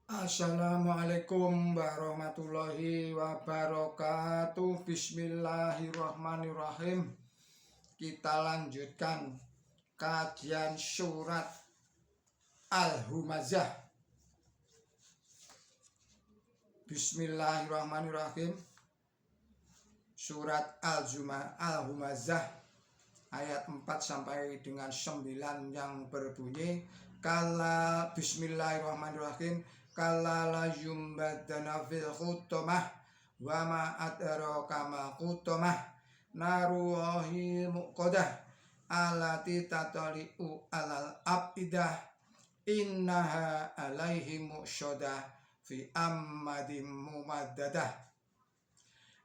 Assalamualaikum warahmatullahi wabarakatuh. Bismillahirrahmanirrahim. Kita lanjutkan kajian surat Al-Humazah. Bismillahirrahmanirrahim. Surat Al-Humazah ayat 4 sampai dengan 9 yang berbunyi kala bismillahirrahmanirrahim kala la yumbadana fil khutamah wa ma adraka ma khutamah narullahi muqadah alati tatali'u alal abidah innaha alaihi muqsadah fi ammadim mumaddadah.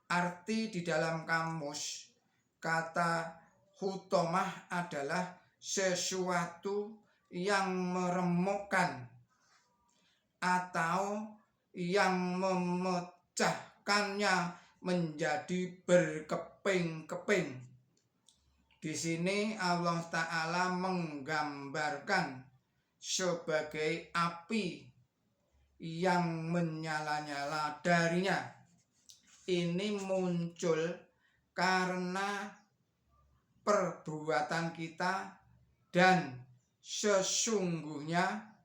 Arti di dalam kamus kata hutomah adalah sesuatu yang meremukkan atau yang memecahkannya menjadi berkeping-keping. Di sini Allah Ta'ala menggambarkan sebagai api yang menyala-nyala darinya. Ini muncul karena perbuatan kita dan sesungguhnya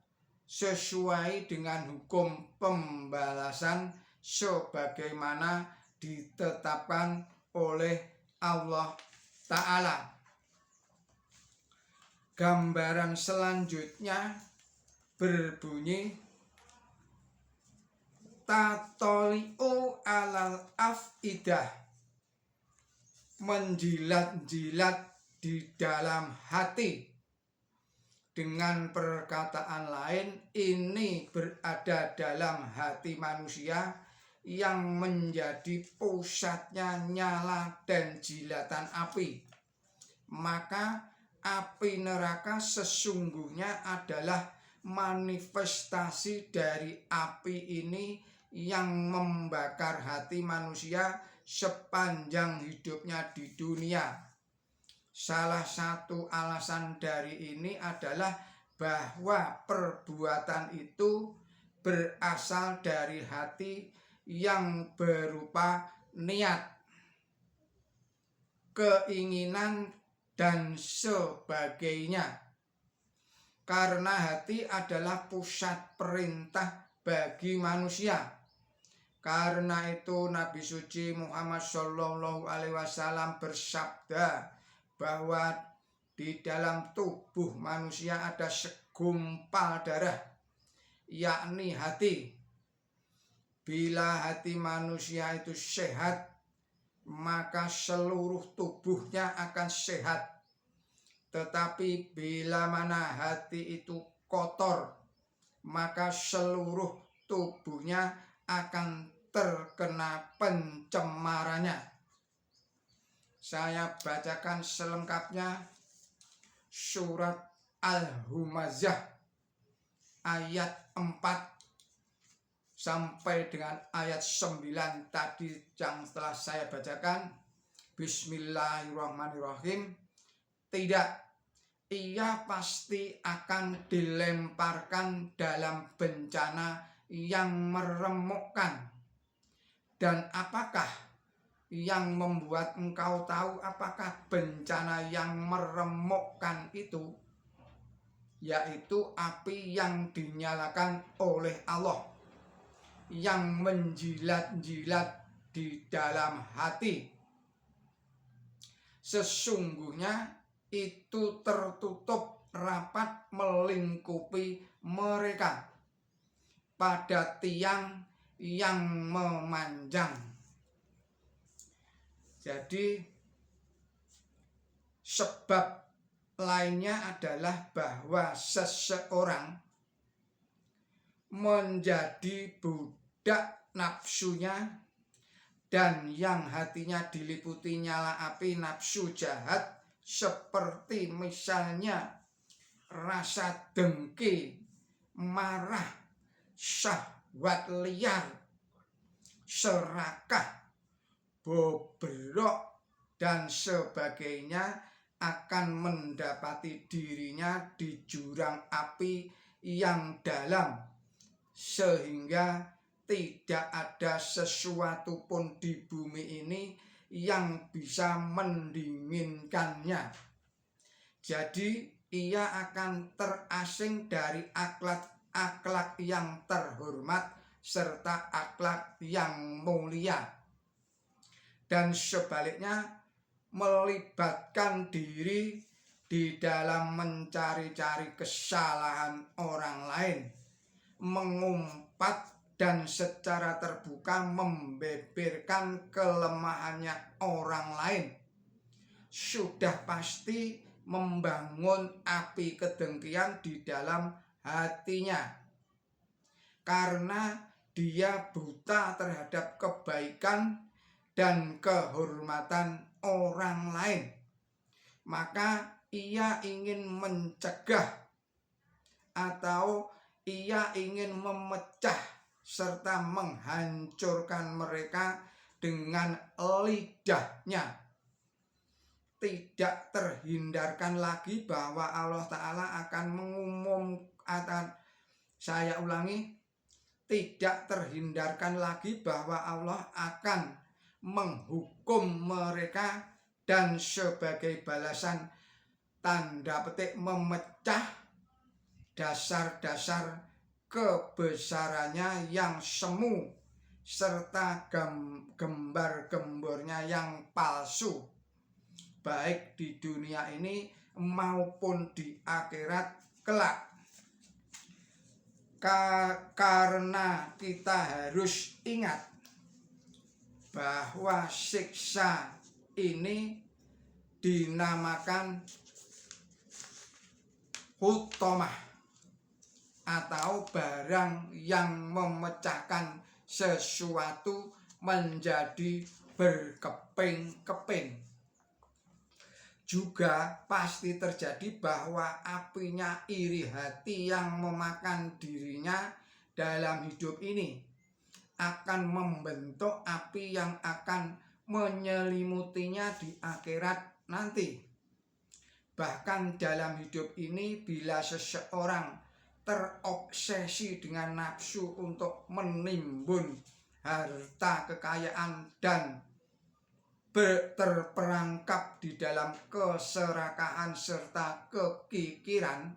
sesuai dengan hukum pembalasan sebagaimana ditetapkan oleh Allah Ta'ala. Gambaran selanjutnya berbunyi tatoli'u alal afidah, menjilat-jilat di dalam hati. Dengan perkataan lain, ini berada dalam hati manusia yang menjadi pusatnya nyala dan jilatan api. Maka api neraka sesungguhnya adalah manifestasi dari api ini yang membakar hati manusia sepanjang hidupnya di dunia. Salah satu alasan dari ini adalah bahwa perbuatan itu berasal dari hati yang berupa niat, keinginan, dan sebagainya. Karena hati adalah pusat perintah bagi manusia. Karena itu Nabi suci Muhammad SAW bersabda bahwa di dalam tubuh manusia ada segumpal darah, yakni hati. Bila hati manusia itu sehat, maka seluruh tubuhnya akan sehat. Tetapi bila mana hati itu kotor, maka seluruh tubuhnya akan terkena pencemarannya. Saya bacakan selengkapnya surat Al-Humazah ayat 4 sampai dengan ayat 9 tadi yang telah saya bacakan. Bismillahirrahmanirrahim. Tidak, ia pasti akan dilemparkan dalam bencana yang meremukkan. Dan apakah yang membuat engkau tahu apakah bencana yang meremukkan itu? Yaitu api yang dinyalakan oleh Allah, yang menjilat-jilat di dalam hati. Sesungguhnya itu tertutup rapat melingkupi mereka pada tiang yang memanjang. Jadi sebab lainnya adalah bahwa seseorang menjadi budak nafsunya, dan yang hatinya diliputi nyala api nafsu jahat, seperti misalnya rasa dengki, marah, syahwat liar, serakah, bobrok, dan sebagainya, akan mendapati dirinya di jurang api yang dalam, sehingga tidak ada sesuatu pun di bumi ini yang bisa mendinginkannya. Jadi ia akan terasing dari akhlak yang terhormat serta akhlak yang mulia. Dan sebaliknya melibatkan diri di dalam mencari-cari kesalahan orang lain, mengumpat dan secara terbuka membeberkan kelemahannya orang lain, sudah pasti membangun api kedengkian di dalam hatinya, karena dia buta terhadap kebaikan dan kehormatan orang lain. Maka ia ingin mencegah atau ia ingin memecah serta menghancurkan mereka dengan lidahnya. Tidak terhindarkan lagi bahwa Allah Ta'ala akan mengumumkan, saya ulangi, tidak terhindarkan lagi bahwa Allah akan menghukum mereka dan sebagai balasan tanda petik memecah dasar-dasar kebesarannya yang semu serta gembar-gembornya yang palsu, baik di dunia ini maupun di akhirat kelak. Karena kita harus ingat bahwa siksa ini dinamakan hutomah atau barang yang memecahkan sesuatu menjadi berkeping-keping. Juga pasti terjadi bahwa apinya iri hati yang memakan dirinya dalam hidup ini akan membentuk api yang akan menyelimutinya di akhirat nanti. Bahkan dalam hidup ini, bila seseorang terobsesi dengan nafsu untuk menimbun harta kekayaan dan terperangkap di dalam keserakahan serta kekikiran,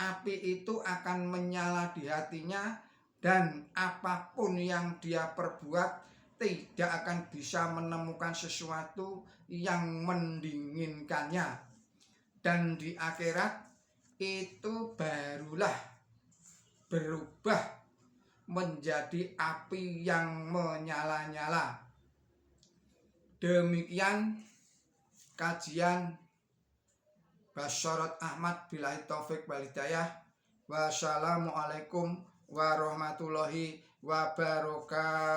api itu akan menyala di hatinya dan apapun yang dia perbuat tidak akan bisa menemukan sesuatu yang mendinginkannya. Dan di akhirat itu barulah berubah menjadi api yang menyala-nyala. Demikian kajian Basyarat Ahmad billahi taufik wal hidayah. Wassalamualaikum warahmatullahi wabarakatuh.